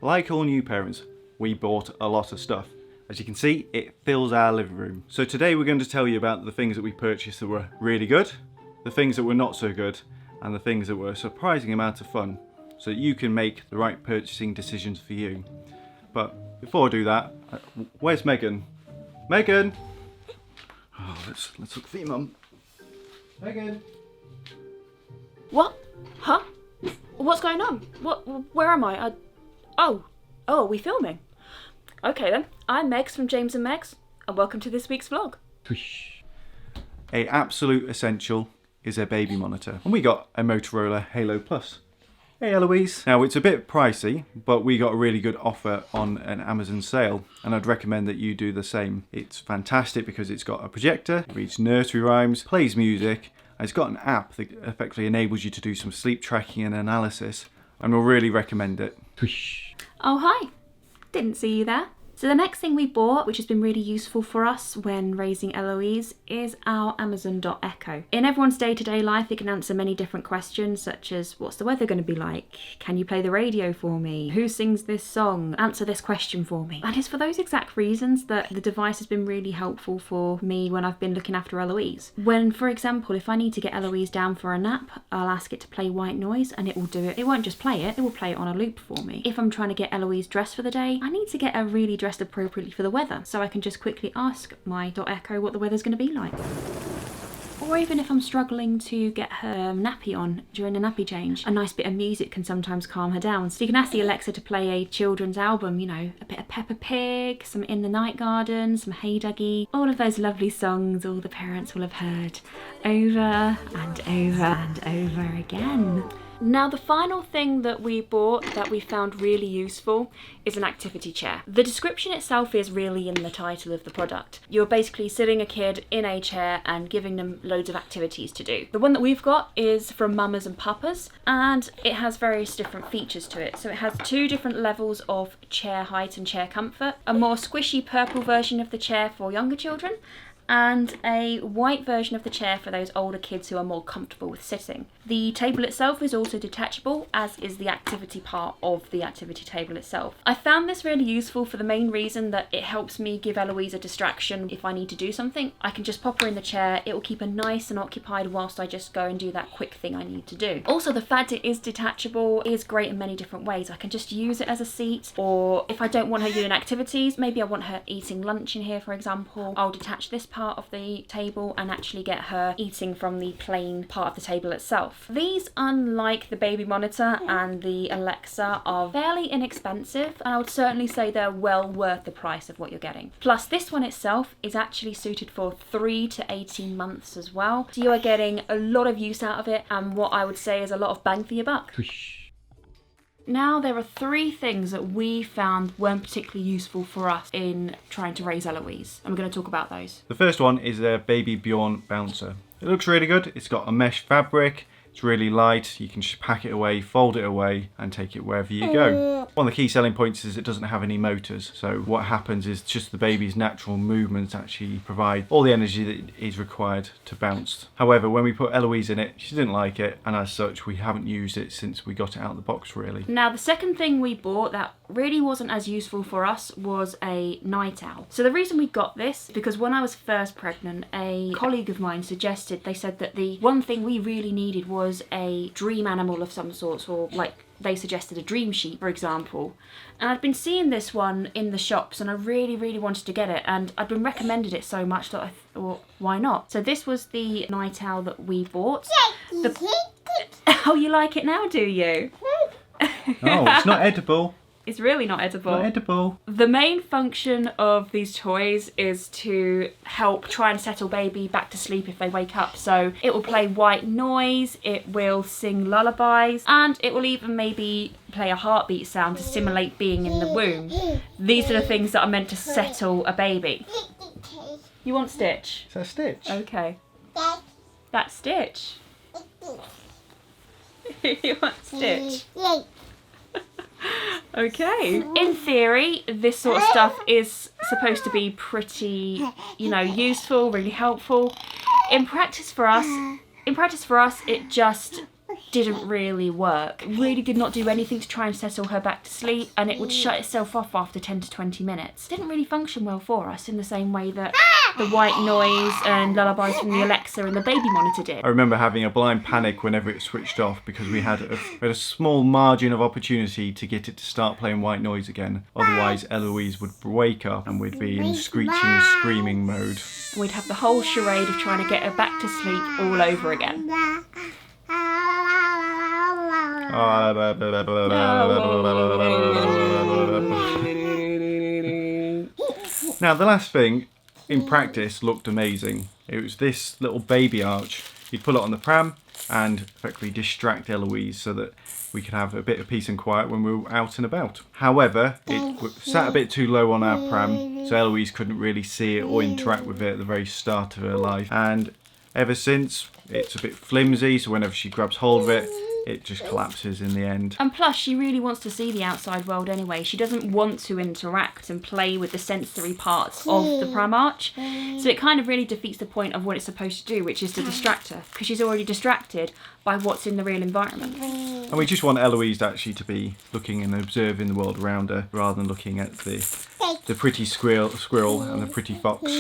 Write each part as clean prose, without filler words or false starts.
Like all new parents, we bought a lot of stuff. As you can see, it fills our living room. So today we're going to tell you about the things that we purchased that were really good, the things that were not so good, and the things that were a surprising amount of fun, so that you can make the right purchasing decisions for you. But before I do that, where's Megan? Megan! Oh, let's look for your mum. Megan! What? Huh? What's going on? Where am I? Oh, are we filming? Okay then, I'm Megs from James and Megs, and welcome to this week's vlog. A absolute essential is a baby monitor, and we got a Motorola Halo Plus. Hey Eloise. Now it's a bit pricey, but we got a really good offer on an Amazon sale, and I'd recommend that you do the same. It's fantastic because it's got a projector, it reads nursery rhymes, plays music, and it's got an app that effectively enables you to do some sleep tracking and analysis, and we'll really recommend it. Oh hi, didn't see you there. So the next thing we bought, which has been really useful for us when raising Eloise, is our Amazon.Echo. In everyone's day-to-day life, it can answer many different questions, such as, what's the weather going to be like? Can you play the radio for me? Who sings this song? Answer this question for me. And it's for those exact reasons that the device has been really helpful for me when I've been looking after Eloise. When, for example, if I need to get Eloise down for a nap, I'll ask it to play white noise and it will do it. It won't just play it will play it on a loop for me. If I'm trying to get Eloise dressed for the day, I need to get her really dressed appropriately for the weather, so I can just quickly ask my .Echo what the weather's going to be like. Or even if I'm struggling to get her nappy on during a nappy change, a nice bit of music can sometimes calm her down. So you can ask the Alexa to play a children's album, you know, a bit of Peppa Pig, some In the Night Garden, some Hey Duggee, all of those lovely songs all the parents will have heard over and over and over again. Now the final thing that we bought that we found really useful is an activity chair. The description itself is really in the title of the product. You're basically sitting a kid in a chair and giving them loads of activities to do. The one that we've got is from Mamas and Papas, and it has various different features to it. So it has 2 different levels of chair height and chair comfort, a more squishy purple version of the chair for younger children, and a white version of the chair for those older kids who are more comfortable with sitting. The table itself is also detachable, as is the activity part of the activity table itself. I found this really useful for the main reason that it helps me give Eloise a distraction if I need to do something. I can just pop her in the chair, it will keep her nice and occupied whilst I just go and do that quick thing I need to do. Also, the fact it is detachable is great in many different ways. I can just use it as a seat, or if I don't want her doing activities, maybe I want her eating lunch in here for example, I'll detach this part of the table and actually get her eating from the plain part of the table itself. These, unlike the baby monitor and the Alexa, are fairly inexpensive, and I would certainly say they're well worth the price of what you're getting. Plus this one itself is actually suited for 3 to 18 months as well, so you are getting a lot of use out of it and what I would say is a lot of bang for your buck. Now there are 3 things that we found weren't particularly useful for us in trying to raise Eloise, and we're going to talk about those. The first one is a Baby Bjorn bouncer. It looks really good. It's got a mesh fabric. It's really light, you can just pack it away, fold it away and take it wherever you go. One of the key selling points is it doesn't have any motors, so what happens is just the baby's natural movements actually provide all the energy that is required to bounce. However, when we put Eloise in it, she didn't like it, and as such we haven't used it since we got it out of the box really. Now the second thing we bought that really wasn't as useful for us was a night owl. So the reason we got this, because when I was first pregnant, a colleague of mine suggested, they said that the one thing we really needed was a dream animal of some sort, or like they suggested a dream sheep for example, and I'd been seeing this one in the shops and I really wanted to get it, and I'd been recommended it so much that I thought, why not? So this was the night owl that we bought. Oh, you like it now, do you? Oh, it's not edible. It's really not edible. Not edible. The main function of these toys is to help try and settle baby back to sleep if they wake up. So it will play white noise, it will sing lullabies, and it will even maybe play a heartbeat sound to simulate being in the womb. These are the things that are meant to settle a baby. You want Stitch? Is that Stitch? Okay. That's Stitch. You want Stitch? Okay. In theory, this sort of stuff is supposed to be pretty, you know, useful, really helpful. In practice for us, it just didn't really work. It really did not do anything to try and settle her back to sleep, and it would shut itself off after 10 to 20 minutes. It didn't really function well for us in the same way that the white noise and lullabies from the Alexa and the baby monitor did. I remember having a blind panic whenever it switched off because we had a small margin of opportunity to get it to start playing white noise again. Otherwise, Eloise would wake up and we'd be in screeching, screaming mode. And we'd have the whole charade of trying to get her back to sleep all over again. Now, the last thing in practice looked amazing. It was this little baby arch. You'd pull it on the pram and effectively distract Eloise so that we could have a bit of peace and quiet when we were out and about. However, it sat a bit too low on our pram, so Eloise couldn't really see it or interact with it at the very start of her life. And ever since, it's a bit flimsy, so whenever she grabs hold of it, it just collapses in the end. And plus, she really wants to see the outside world anyway. She doesn't want to interact and play with the sensory parts of the pram arch. So it kind of really defeats the point of what it's supposed to do, which is to distract her, because she's already distracted by what's in the real environment. And we just want Eloise actually to be looking and observing the world around her, rather than looking at the pretty squirrel and the pretty fox.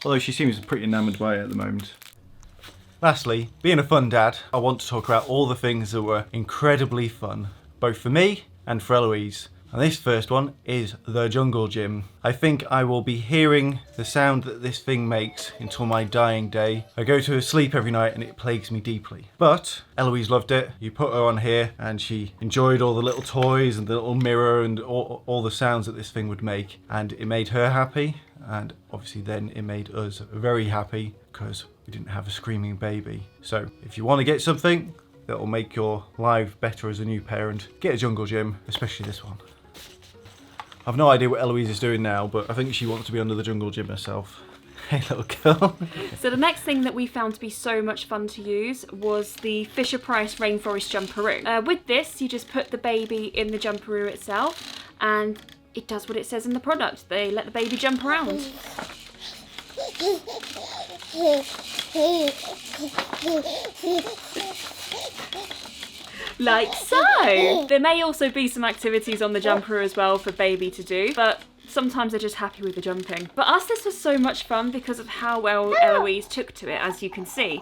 Although she seems pretty enamoured by it at the moment. Lastly, being a fun dad, I want to talk about all the things that were incredibly fun, both for me and for Eloise. And this first one is the jungle gym. I think I will be hearing the sound that this thing makes until my dying day. I go to sleep every night and it plagues me deeply. But Eloise loved it. You put her on here and she enjoyed all the little toys and the little mirror and all the sounds that this thing would make. And it made her happy. And obviously then it made us very happy because we didn't have a screaming baby. So if you want to get something that will make your life better as a new parent, get a jungle gym, especially this one. I've no idea what Eloise is doing now, but I think she wants to be under the jungle gym herself. Hey, little girl. So the next thing that we found to be so much fun to use was the Fisher-Price Rainforest Jumperoo. With this, you just put the baby in the jumperoo itself, and it does what it says in the product. They let the baby jump around. Like so! There may also be some activities on the jumper as well for baby to do, but sometimes they're just happy with the jumping. For us, this was so much fun because of how well Eloise took to it, as you can see.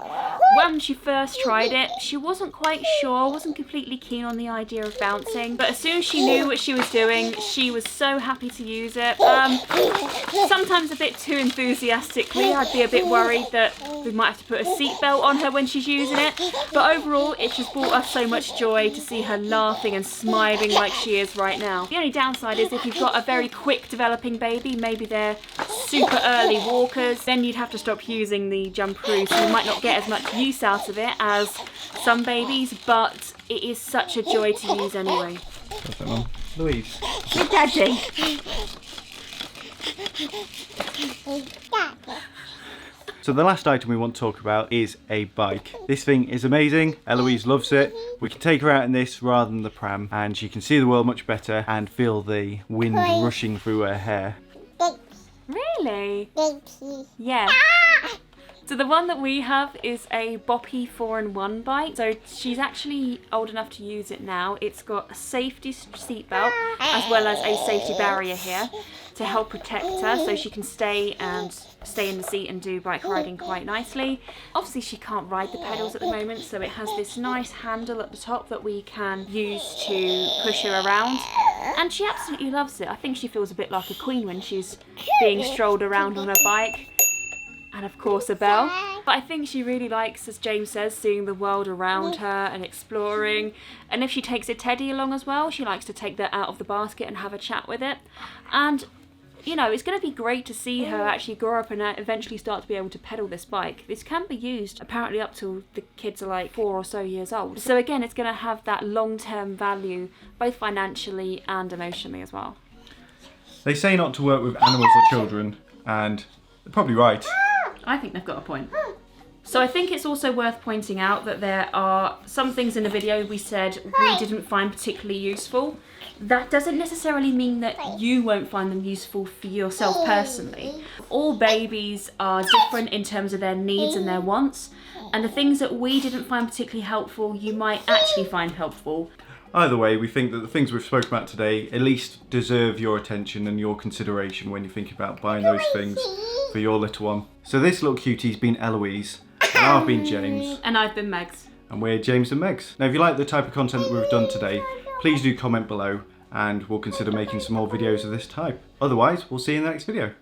When she first tried it, she wasn't quite sure, wasn't completely keen on the idea of bouncing, but as soon as she knew what she was doing, she was so happy to use it. Sometimes a bit too enthusiastically. I'd be a bit worried that we might have to put a seatbelt on her when she's using it, but overall, it just brought us so much joy to see her laughing and smiling like she is right now. The only downside is if you've got a very quick developing baby, maybe they're super early walkers, then you'd have to stop using the jumperoo, so you might not get as much use out of it as some babies, but it is such a joy to use anyway. What's that, Mum? Louise. Good daddy. So the last item we want to talk about is a bike. This thing is amazing. Eloise loves it. We can take her out in this rather than the pram, and she can see the world much better and feel the wind rushing through her hair. Really? Yeah. So the one that we have is a Boppy 4-in-1 bike. So she's actually old enough to use it now. It's got a safety seatbelt as well as a safety barrier here to help protect her, so she can stay in the seat and do bike riding quite nicely. Obviously she can't ride the pedals at the moment, so it has this nice handle at the top that we can use to push her around, and she absolutely loves it. I think she feels a bit like a queen when she's being strolled around on her bike. And of course a bell. But I think she really likes, as James says, seeing the world around her and exploring. And if she takes a teddy along as well, she likes to take that out of the basket and have a chat with it. And you know, it's going to be great to see her actually grow up and eventually start to be able to pedal this bike. This can be used apparently up till the kids are like 4 or so years old. So again, it's going to have that long-term value, both financially and emotionally as well. They say not to work with animals or children, and they're probably right. I think they've got a point. So I think it's also worth pointing out that there are some things in the video we said we didn't find particularly useful. That doesn't necessarily mean that you won't find them useful for yourself personally. All babies are different in terms of their needs and their wants, And the things that we didn't find particularly helpful, you might actually find helpful. Either way, we think that the things we've spoken about today at least deserve your attention and your consideration when you're thinking about buying those things for your little one. So this little cutie's been Eloise, and I've been James. And I've been Megs. And we're James and Megs. Now if you like the type of content that we've done today, please do comment below and we'll consider making some more videos of this type. Otherwise, we'll see you in the next video.